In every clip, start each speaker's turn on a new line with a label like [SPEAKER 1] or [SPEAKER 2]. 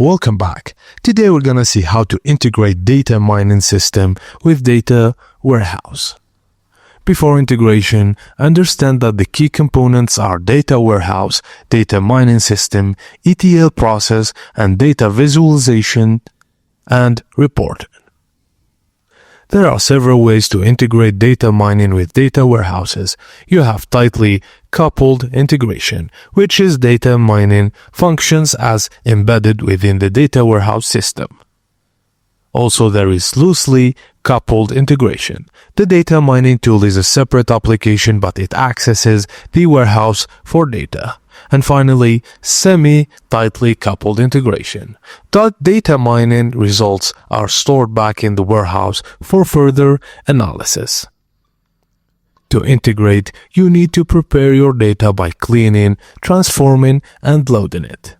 [SPEAKER 1] welcome back. Today we're gonna see how to integrate data mining system with data warehouse. Before integration, understand that the key components are data warehouse, data mining system, ETL process, and data visualization and reporting. There are several ways to integrate data mining with data warehouses. You have tightly coupled integration, which is data mining functions as embedded within the data warehouse system. Also, there is loosely coupled integration. The data mining tool is a separate application, but it accesses the warehouse for data. And finally, semi-tightly coupled integration. The data mining results are stored back in the warehouse for further analysis. To integrate, you need to prepare your data by cleaning, transforming, and loading it.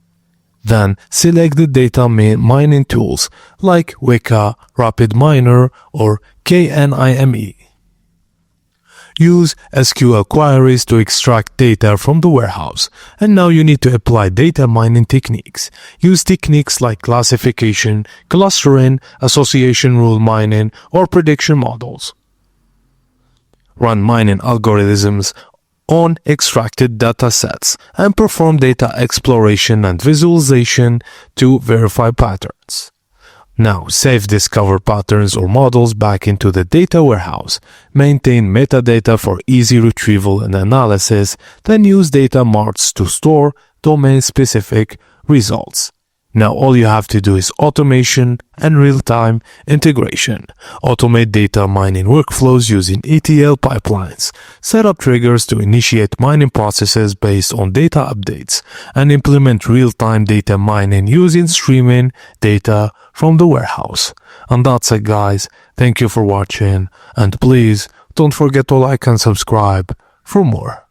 [SPEAKER 1] Then select the data mining tools like Weka, RapidMiner, or KNIME. Use SQL queries to extract data from the warehouse. And now you need to apply data mining techniques. Use techniques like classification, clustering, association rule mining, or prediction models. Run mining algorithms on extracted data sets and perform data exploration and visualization to verify patterns. Now, save discovered patterns or models back into the data warehouse. Maintain metadata for easy retrieval and analysis, then use data marts to store domain-specific results. Now, all you have to do is automation and real-time integration. Automate data mining workflows using ETL pipelines. Set up triggers to initiate mining processes based on data updates. And implement real-time data mining using streaming data from the warehouse. And that's it, guys. Thank you for watching. And please don't forget to like and subscribe for more.